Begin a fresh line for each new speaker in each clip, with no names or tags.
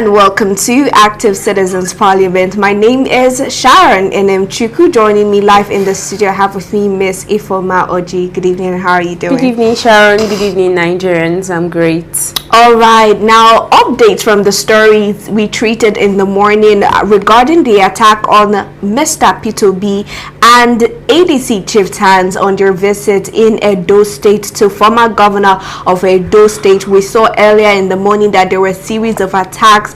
and welcome to Active Citizens Parliament. My name is Sharon Enemchuku. Joining me live in the studio, I have with me Miss Ifoma Oji. Good evening, how are you doing?
Good evening, Sharon. Good evening, Nigerians. I'm great.
All right, now updates from the stories we treated in the morning regarding the attack on Mr. Peter Obi and ADC chieftains on their visit in Edo State to former governor of Edo State. We saw earlier in the morning that there were a series of attacks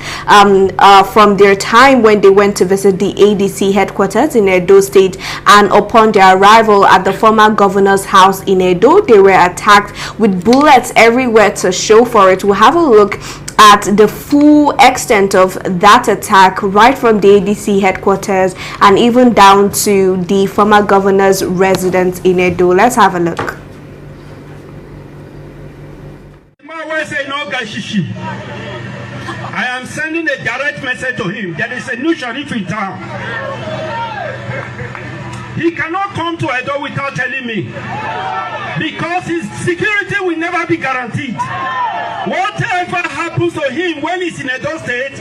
from their time when they went to visit the ADC headquarters in Edo State, and upon their arrival at the former governor's house in Edo, they were attacked with bullets everywhere to show for it. We'll have a look at the full extent of that attack, right from the ADC headquarters and even down to the former governor's residence in Edo. Let's have a look.
I am sending a direct message to him. There is a new sheriff in town. He cannot come to Edo without telling me, because his security will never be guaranteed. Whatever happens to him when he's in Edo State,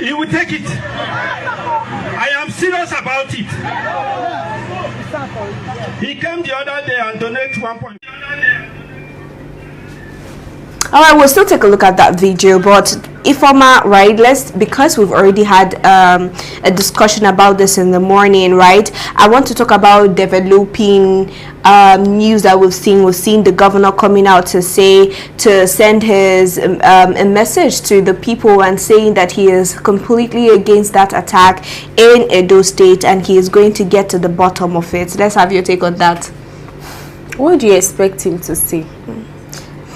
he will take it. I am serious about it. He came the other day and donated 1
All right, we'll still take a look at that video, but Ifoma, right, because we've already had a discussion about this in the morning, right, I want to talk about developing news that we've seen. We've seen the governor coming out to send his a message to the people and saying that he is completely against that attack in Edo State and he is going to get to the bottom of it. Let's have your take on that.
What do you expect him to say?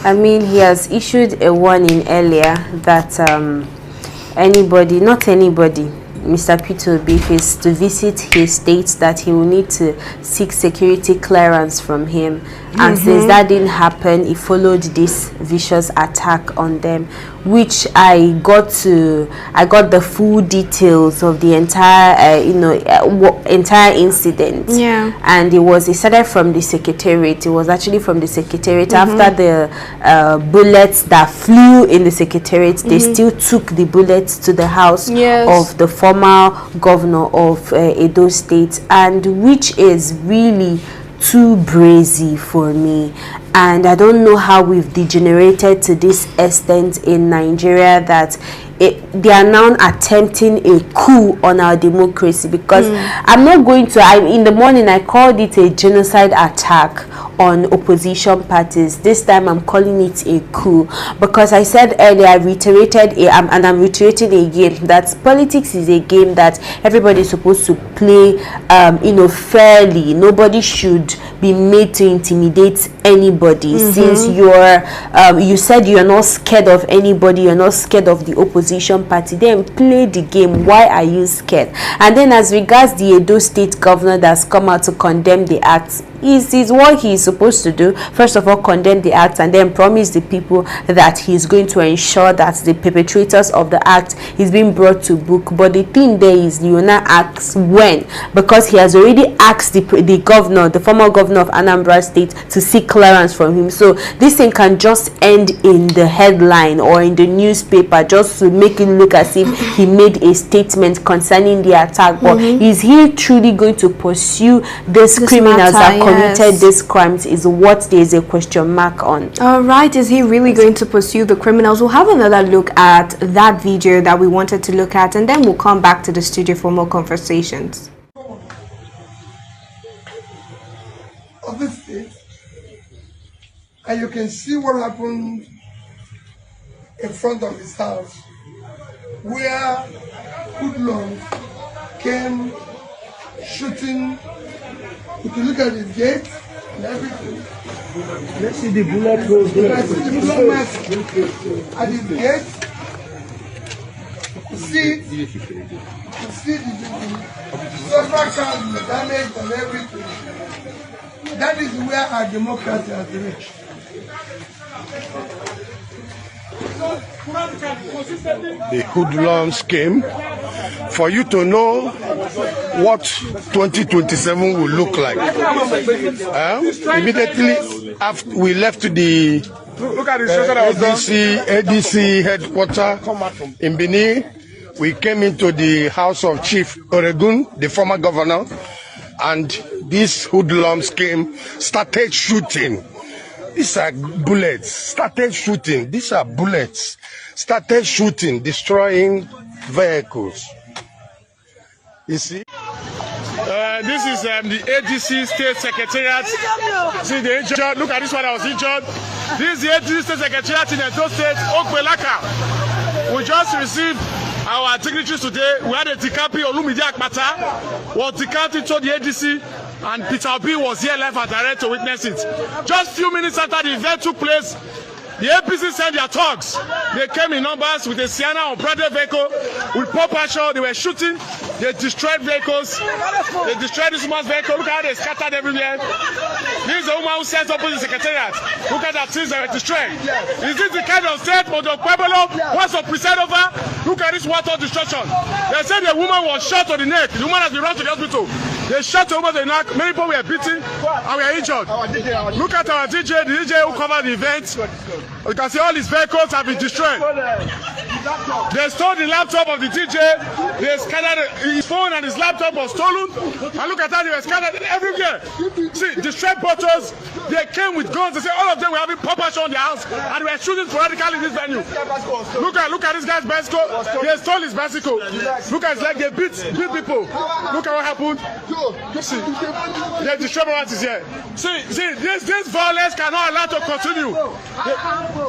I mean, he has issued a warning earlier that Mr. Peter Obi, is to visit his state, that he will need to seek security clearance from him. And since that didn't happen, he followed this vicious attack on them, which I got the full details of the entire entire incident. Yeah. And it started from the secretariat. It was actually from the secretariat. After the bullets that flew in the secretariat, they still took the bullets to the house of the former governor of Edo State, and which is really too brazy for me. And I don't know how we've degenerated to this extent in Nigeria that they are now attempting a coup on our democracy, because I'm not going to, in the morning I called it a genocide attack on opposition parties. This time I'm calling it a coup, because I said earlier, I reiterated and I'm reiterating again, that politics is a game that everybody is supposed to play fairly. Nobody should be made to intimidate anybody. Since you said you're not scared of anybody, you're not scared of the opposition party, then play the game. Why are you scared? And then as regards the Edo State governor that's come out to condemn the act, is what he is supposed to do. First of all, condemn the act and then promise the people that he is going to ensure that the perpetrators of the act is being brought to book. But the thing there is, Leona asks when, because he has already asked the governor, the former governor of Anambra State, to seek clearance from him. So this thing can just end in the headline or in the newspaper, just to make it look as if he made a statement concerning the attack. But is he truly going to pursue these criminals that committed these crimes, is what there is a question mark on. All right, is he really going to pursue the criminals? We'll have another look at that video that we wanted to look at, and then we'll come back to the studio for more conversations.
Of this state, and you can see what happened in front of his house, where hoodlums came shooting. You can look at the gate and everything.
Let's see the bullet hole there.
I see the blood marks at the gate. You see the structures, the damage and everything. That is where our democracy has reached.
The hoodlums came for you to know what 2027 will look like. Immediately after we left the
Look at the destruction that was done.
ADC headquarters in Benin. We came into the house of Chief Oregun, the former governor, and these hoodlums started shooting. These are bullets. Started shooting. These are bullets. Started shooting, destroying vehicles. You see?
This is the ADC State Secretariat. See the injured. Look at this one that was injured. This is the ADC State Secretariat in Edo State, Okbelaka. We just received our dignitaries today. We had a Tikapi Olumide Akpata was decanted to the ADC, and Peter Obi was here live and direct to witness it. Just few minutes after the event took place, the APC sent their thugs. They came in numbers with a Sienna unbranded vehicle with pop action. They were shooting. They destroyed vehicles. They destroyed this woman's vehicle. Look how they scattered everywhere. This is the woman who sets up in the secretariat. Look at that things that were destroyed. Is this the kind of state Mondo Pueblo wants to preside over? Look at this water destruction. They said the woman was shot on the neck. The woman has been rushed to the hospital. They shot the woman on the neck. Many people were beaten and were injured. Look at our DJ, the DJ who covered the event. You can see all his vehicles have been destroyed. They stole the laptop of the DJ. They scattered his phone and his laptop was stolen. And look at how they were scattered everywhere. See, destroyed bottles. They came with guns. They say all of them were having pop action on their house and they were shooting sporadically in this venue. Look at this guy's bicycle. They stole his bicycle. Look at it's like they beat people. Look at what happened. See, they destroyed what is here. See, this violence cannot allow to continue.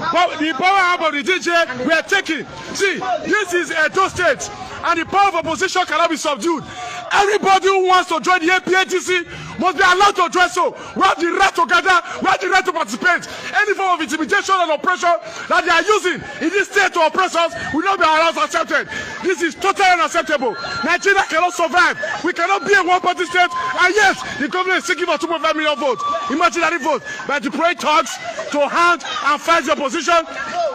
The power of the DJ we are taking. See, this is Edo State, and the power of opposition cannot be subdued. Everybody who wants to join the APC must be allowed to join so. We have the right to gather, we have the right to participate. Any form of intimidation and oppression that they are using in this state to oppress us will not be allowed to accepted. This is totally unacceptable. Nigeria cannot survive. We cannot be a one-party state, and yes, the government is seeking for 2.5 million votes. Imagine that vote. But to pray thugs to hand and fight the opposition.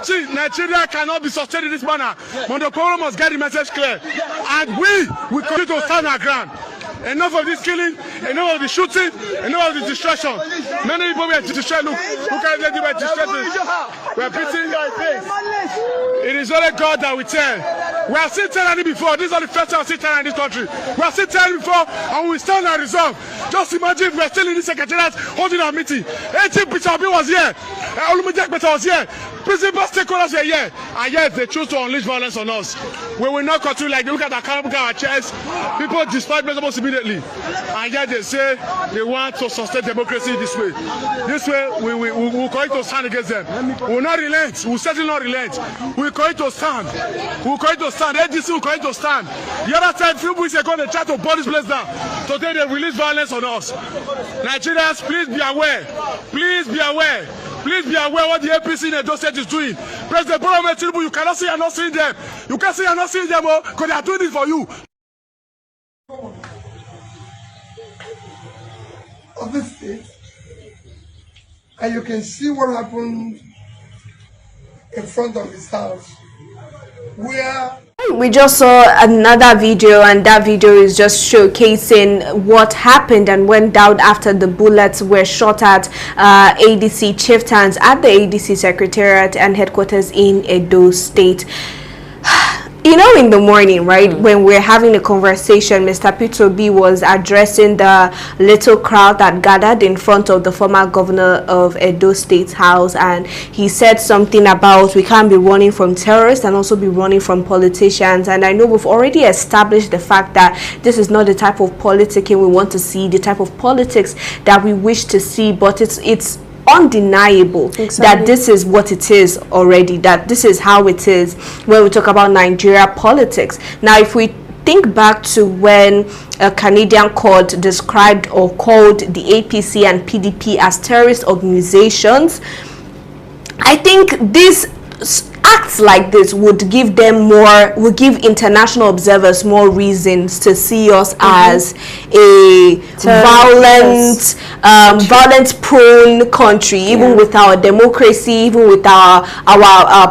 See, Nigeria cannot be sustained in this manner. Mondo Pueblo must get the message clear. And we will continue to stand our ground. Enough of this killing, enough of the shooting, enough of the destruction. Many people were destroyed. Look at them, they were destroyed. We are beating. It is only God that we tell. We have seen tyranny before. This is not the first time we have seen tyranny in this country. We have seen tyranny before, and we stand and resolve. Just imagine if we are still in this secretariat holding our meeting. AG Peter Obi was here. Olumide Akpata was here. Principal stakeholders were here, and yet they choose to unleash violence on us. We will not continue like they look at our chairs. People despise principles immediately, and yet they say they want to sustain democracy this way. This way, we will going to stand against them. We will not relent. We will certainly not relent. We will going to stand. We will going to stand. ADC will going to stand. The other time, a few weeks ago, they tried to burn this place down. Today, they release violence on us. Nigerians, please be aware. Please be aware. Please be aware what the APC in Edo State is doing. President Bola Tinubu, you cannot see and not seeing them. You can't see and not seeing them because they are doing this for you.
Of this state, and you can see what happened in front of his house, where
we just saw another video, and that video is just showcasing what happened and went down after the bullets were shot at ADC chieftains at the ADC Secretariat and headquarters in Edo State. You know, in the morning, right, when we're having a conversation, Mr. Peter Obi was addressing the little crowd that gathered in front of the former governor of Edo State's house, and he said something about we can't be running from terrorists and also be running from politicians. And I know we've already established the fact that this is not the type of politicking we want to see, the type of politics that we wish to see, but it's undeniable that this is what it is already, that this is how it is when we talk about Nigeria politics. Now, if we think back to when a Canadian court described or called the APC and PDP as terrorist organizations, I think this acts like this would give international observers more reasons to see us as a violent prone country, even with our democracy, even with our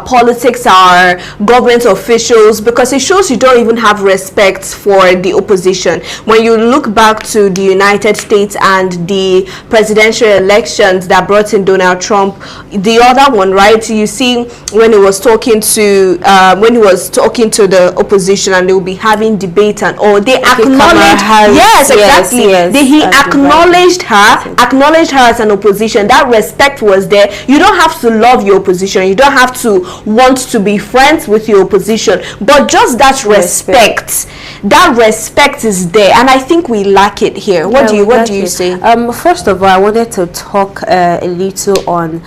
politics, our government officials, because it shows you don't even have respect for the opposition. When you look back to the United States and the presidential elections that brought in Donald Trump, the other one, right? You see when he was talking to the opposition, and they will be having debate and all, they acknowledged he acknowledged her as an opposition. That respect was there. You don't have to love your opposition, you don't have to want to be friends with your opposition, but just that respect is there, and I think we lack it here. What do you say?
First of all, I wanted to talk a little on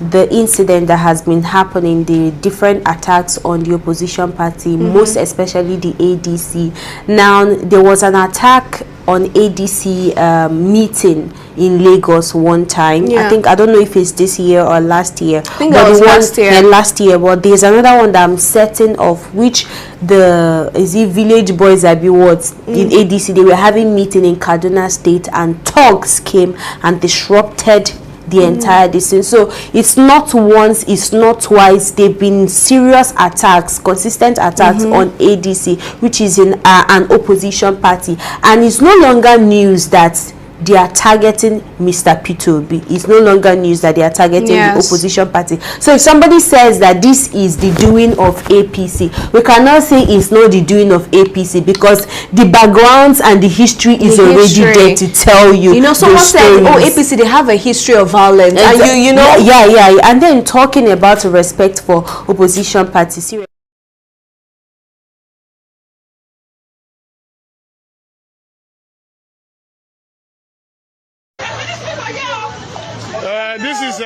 the incident that has been happening, the different attacks on the opposition party, most especially the ADC. Now, there was an attack on ADC meeting in Lagos one time. I don't know if it's this year or last year.
I think that was
last year. But there's another one that I'm certain of, which village boys in ADC, they were having meeting in Kaduna State, and thugs came and disrupted the entire distance. So it's not once, it's not twice. They've been serious attacks, consistent attacks on ADC, which is in an opposition party, and it's no longer news that they are targeting Mr. Peter Obi. It's no longer news that they are targeting the opposition party. So if somebody says that this is the doing of APC, we cannot say it's not the doing of APC, because the backgrounds and the history is already there to tell you.
You know, someone said, oh, APC, they have a history of violence. And you know.
Yeah. And then talking about respect for opposition parties.
This is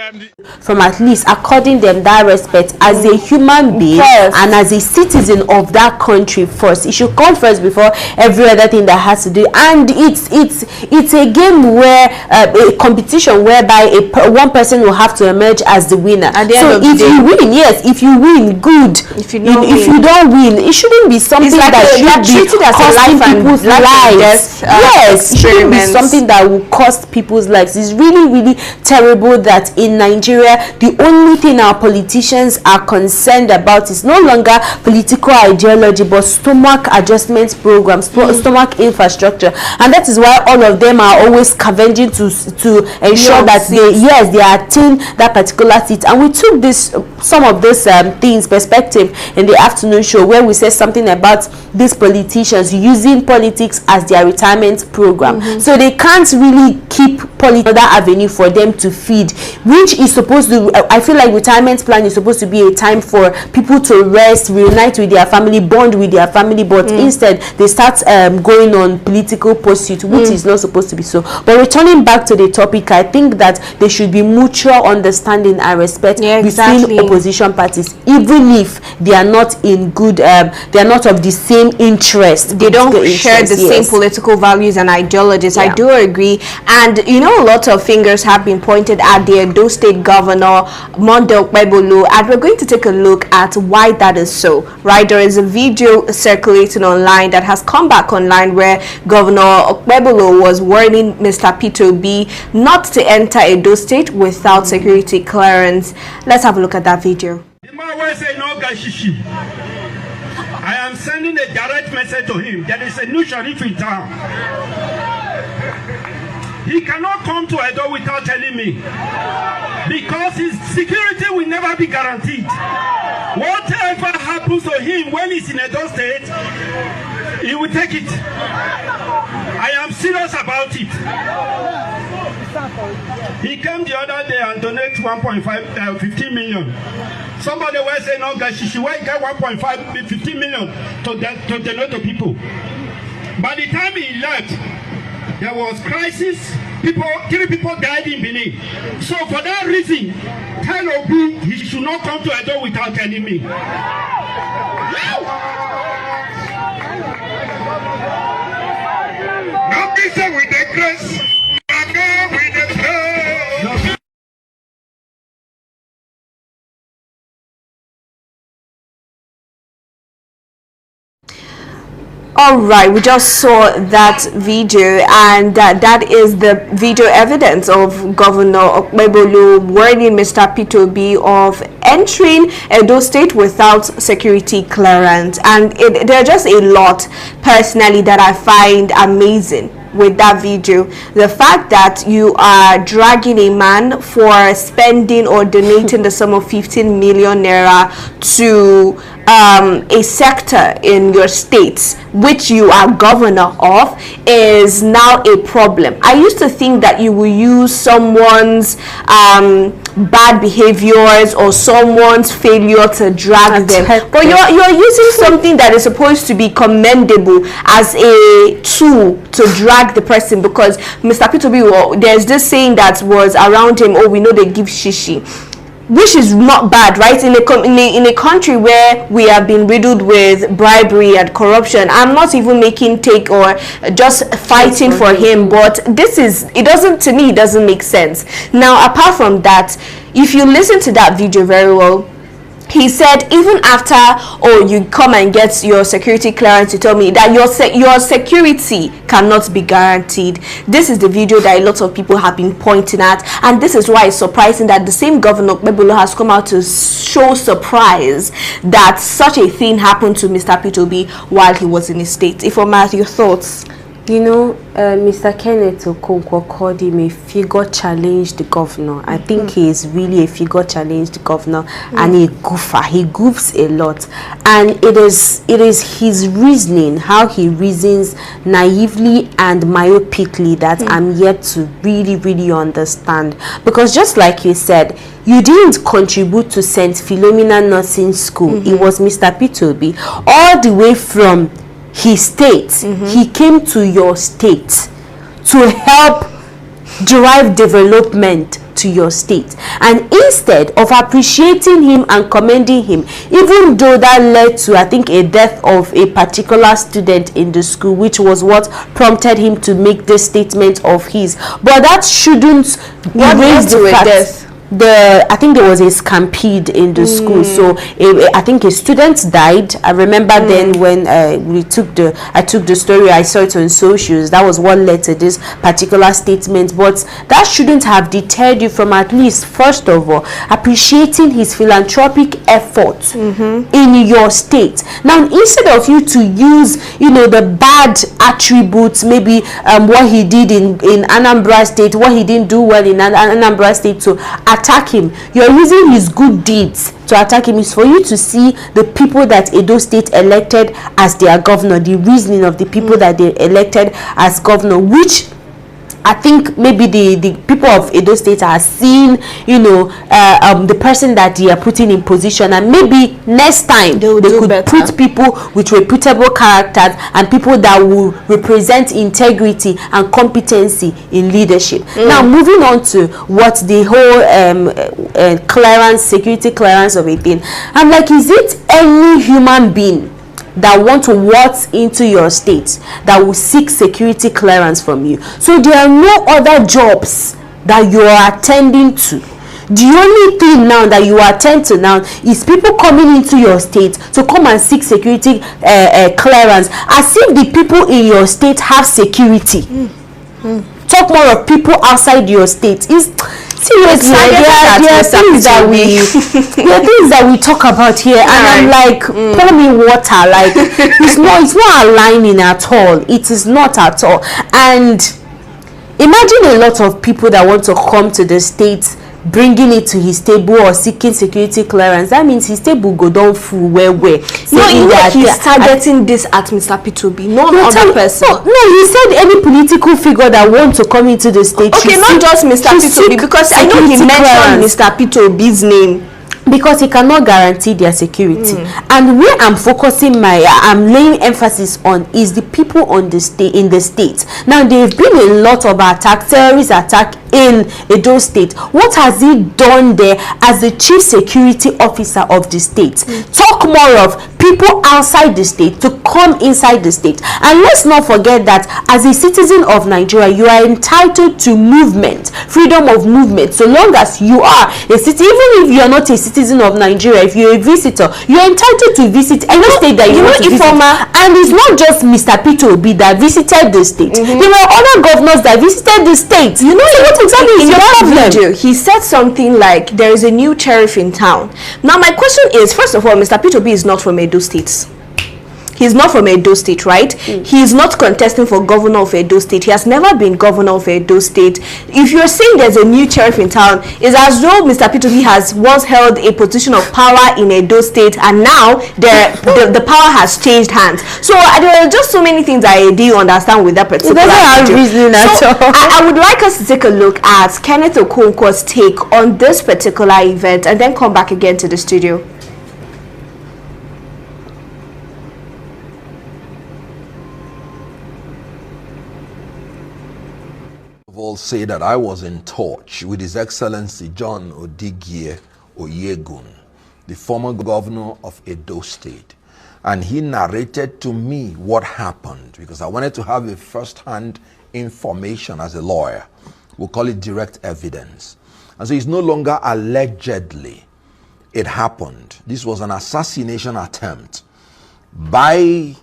from at least according them that respect as a human being and as a citizen of that country first. It should come first before every other thing that has to do. And it's a game where a competition whereby one person will have to emerge as the winner. So if you win, if you win, good. If you don't win, it shouldn't be something that should be costing people's lives. Yes, it shouldn't be something that will cost people's lives. It's really, really terrible that in Nigeria, the only thing our politicians are concerned about is no longer political ideology, but stomach adjustment programs, stomach infrastructure. And that is why all of them are always scavenging to ensure that they attain that particular seat. And we took some of these things perspective in the afternoon show, where we said something about these politicians using politics as their retirement program. So they can't really keep another avenue for them to feed, which is supposed to, I feel like retirement plan is supposed to be a time for people to rest, reunite with their family, bond with their family, but instead they start going on political pursuit, which is not supposed to be so. But returning back to the topic, I think that there should be mutual understanding and respect between opposition parties, even if they are not in good, they are not of the same interest.
They don't share the same political values and ideologies. I do agree. And you know, a lot of fingers have been pointed at the Edo State Governor Monday Okpebolo, and we're going to take a look at why that is so. Right, there is a video circulating online that has come back online where Governor Okpebolo was warning Mr. Peter Obi not to enter Edo State without security clearance. Let's have a look at that video.
I am sending a direct message to him. There is a new sheriff in town. He cannot come to Edo without telling me, because his security will never be guaranteed. Whatever happens to him when he's in Edo State, he will take it. I am serious about it. He came the other day and donated 15 million. Somebody was saying, no, guys, she should get 15 million to donate to people. By the time he left, there was crisis. 3 people died in Benin. So for that reason, tell Obi he should not come to Edo without telling me. Now be said with the grace.
All right, we just saw that video, and that is the video evidence of Governor Okpebolo warning Mr. Peter Obi of entering Edo State without security clearance. And there are just a lot, personally, that I find amazing with that video. The fact that you are dragging a man for spending or donating the sum of 15 million naira to a sector in your state which you are governor of is now a problem. I used to think that you will use someone's bad behaviors or someone's failure to drag them, but you're using something that is supposed to be commendable as a tool to drag the person. Because Mr. Peter Obi, there's this saying that was around him, oh, we know they give shishi, which is not bad, right? In a country where we have been riddled with bribery and corruption. I'm not even making take or just fighting for him, but it doesn't make sense. Now, apart from that, if you listen to that video very well, he said even after, oh, you come and get your security clearance, you tell me that your security cannot be guaranteed. This is the video that a lot of people have been pointing at, and this is why it's surprising that the same Governor Okpebolo has come out to show surprise that such a thing happened to Mr. Peter Obi while he was in his state. Ifeoma, your thoughts?
You know, Mr. Kenneth Okonkwo called him a figure-challenged governor. I think he is really a figure-challenged governor and a goofer. He goofs a lot. And it is his reasoning, how he reasons naively and myopically, that I'm yet to really, really understand. Because just like you said, you didn't contribute to St. Philomena Nursing School. It was Mr. Peter Obi. All the way from his state, he came to your state to help drive development to your state, and instead of appreciating him and commending him, even though that led to, I think, a death of a particular student in the school, which was what prompted him to make this statement of his, but that shouldn't erase the fact. I think there was a stampede in the school, so I think a student died. I remember then when I took the story, I saw it on socials. That was what led to this particular statement. But that shouldn't have deterred you from at least, first of all, appreciating his philanthropic efforts in your state. Now, instead of you to use, the bad attributes, maybe what he did in Anambra State, what he didn't do well in Anambra State, to attack him, you're using his good deeds to attack him. Is for you to see the people that Edo State elected as their governor, the reasoning of the people that they elected as governor, which I think maybe the people of Edo State are seeing, the person that they are putting in position, and maybe next time they could put people with reputable characters and people that will represent integrity and competency in leadership. Now, moving on to what the whole security clearance of a thing, I'm like, is it any human being that want to waltz into your state that will seek security clearance from you? So there are no other jobs that you are attending to. The only thing now that you attend to now is people coming into your state to come and seek security clearance, as if the people in your state have security. Talk more of people outside your state. Seriously, there are things that we talk about here, and I'm like, pour me water. Like, it's not aligning at all. It is not at all. And imagine a lot of people that want to come to the state, bringing it to his table or seeking security clearance. That means his table go down full where he's targeting this at Mr. Peter Obi, not other person. No, he said any political figure that want to come into the state. Okay, not just Mr. Peter Obi, because I know he mentioned Mr. Peter Obi's name, because he cannot guarantee their security. And where I'm laying emphasis on is the people in the state. Now, there have been a lot of terrorist attack in Edo State. What has he done there as the chief security officer of the state? Talk more of people outside the state to come inside the state. And let's not forget that as a citizen of Nigeria, you are entitled to movement, freedom of movement, so long as you are a citizen. Even if you are not a citizen citizen of Nigeria, if you're a visitor, you're entitled to visit any state that you want to visit. And it's not just Mr. Peter Obi that visited the state. There were other governors that visited the state. You know, so what exactly is your problem?
He said something like, there is a new sheriff in town. Now, my question is, first of all, Mr. Peter Obi is not from Edo State. He's not from Edo State, right? He's not contesting for governor of Edo State. He has never been governor of Edo State. If you're saying there's a new sheriff in town, it's as though Mr. Peter Obi has once held a position of power in Edo State, and now the power has changed hands. So there are just so many things I do understand with that particular
reason at all.
I would like us to take a look at Kenneth Okonkwo's take on this particular event, and then come back again to the studio.
All say that I was in touch with His Excellency John Odigie Oyegun, the former governor of Edo State, and he narrated to me what happened, because I wanted to have a first-hand information as a lawyer. We'll call it direct evidence. And so it's no longer allegedly. It happened. This was an assassination attempt by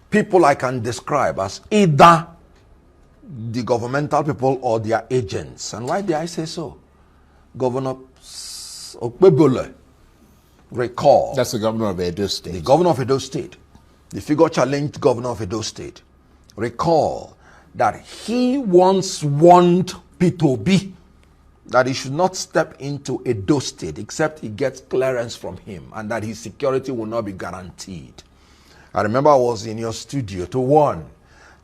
people I can describe as either the governmental people or their agents. And why did I say so? Governor Okpebole, recall.
That's the governor of Edo State.
The governor of Edo State. The figure challenged governor of Edo State. Recall that he once warned Peter Obi that he should not step into Edo State except he gets clearance from him, and that his security will not be guaranteed. I remember I was in your studio to warn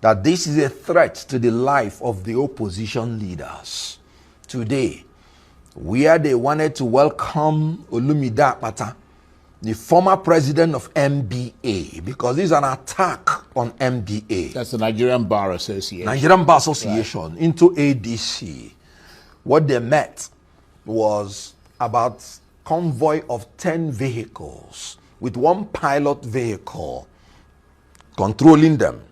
that this is a threat to the life of the opposition leaders. Today, where they wanted to welcome Olumide Akpata, the former president of MBA, because this is an attack on MBA.
That's the Nigerian Bar Association.
Nigerian Bar Association, right, into ADC. What they met was about convoy of 10 vehicles with one pilot vehicle controlling them.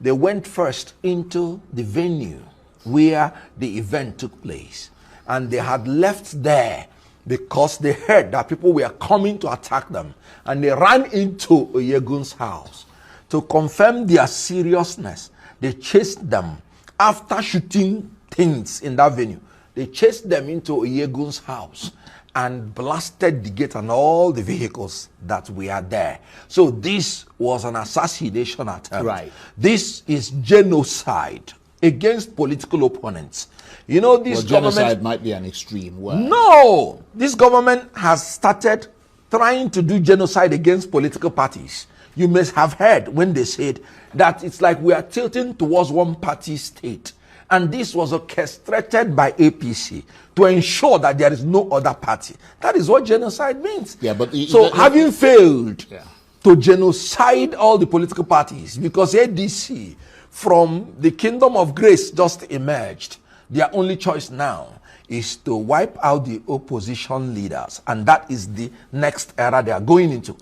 They went first into the venue where the event took place, and they had left there because they heard that people were coming to attack them, and they ran into Oyegun's house. To confirm their seriousness, they chased them. After shooting things in that venue, they chased them into Oyegun's house and blasted the gate and all the vehicles that were there. So this was an assassination attempt.
Right.
This is genocide against political opponents. You know, this government...
genocide might be an extreme word.
No! This government has started trying to do genocide against political parties. You must have heard when they said that it's like we are tilting towards one party state. And this was orchestrated by APC to ensure that there is no other party. That is what genocide means.
Yeah, but
having failed to genocide all the political parties, because ADC from the kingdom of grace just emerged, their only choice now is to wipe out the opposition leaders. And that is the next era they are going into.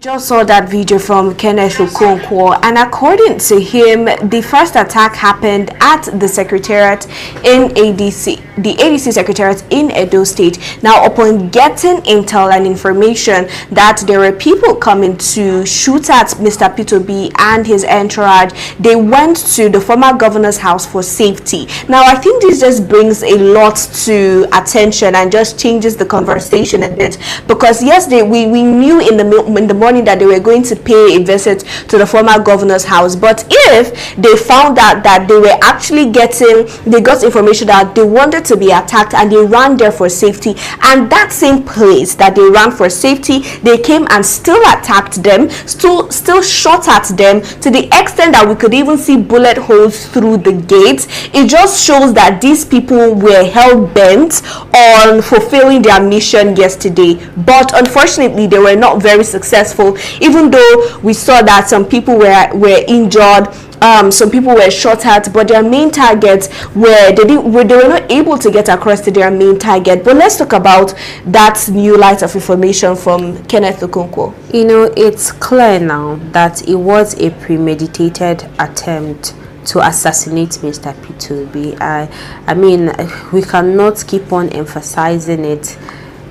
Just saw that video from Kenneth Okonkwo, and according to him, the first attack happened at the secretariat in ADC, the ADC secretariat in Edo State. Now, upon getting intel and information that there were people coming to shoot at Mr. Peter Obi and his entourage, they went to the former governor's house for safety. Now, I think this just brings a lot to attention and just changes the conversation a bit, because yes, we knew in the morning that they were going to pay a visit to the former governor's house, but if they found out that they were actually they got information that they wanted to be attacked and they ran there for safety, and that same place that they ran for safety, they came and still attacked them, still shot at them, to the extent that we could even see bullet holes through the gates. It just shows that these people were hell-bent on fulfilling their mission yesterday, but unfortunately they were not very successful, even though we saw that some people were injured, some people were shot at, but their main targets they were not able to get across to their main target. But let's talk about that new light of information from Kenneth Okonkwo.
You know, it's clear now that it was a premeditated attempt to assassinate Mr. Peter Obi. I mean, we cannot keep on emphasizing it.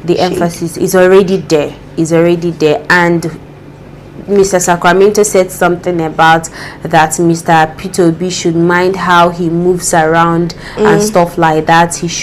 The emphasis is already there. And Mr. Sacramento said something about that Mr. Peter Obi should mind how he moves around and stuff like that. He should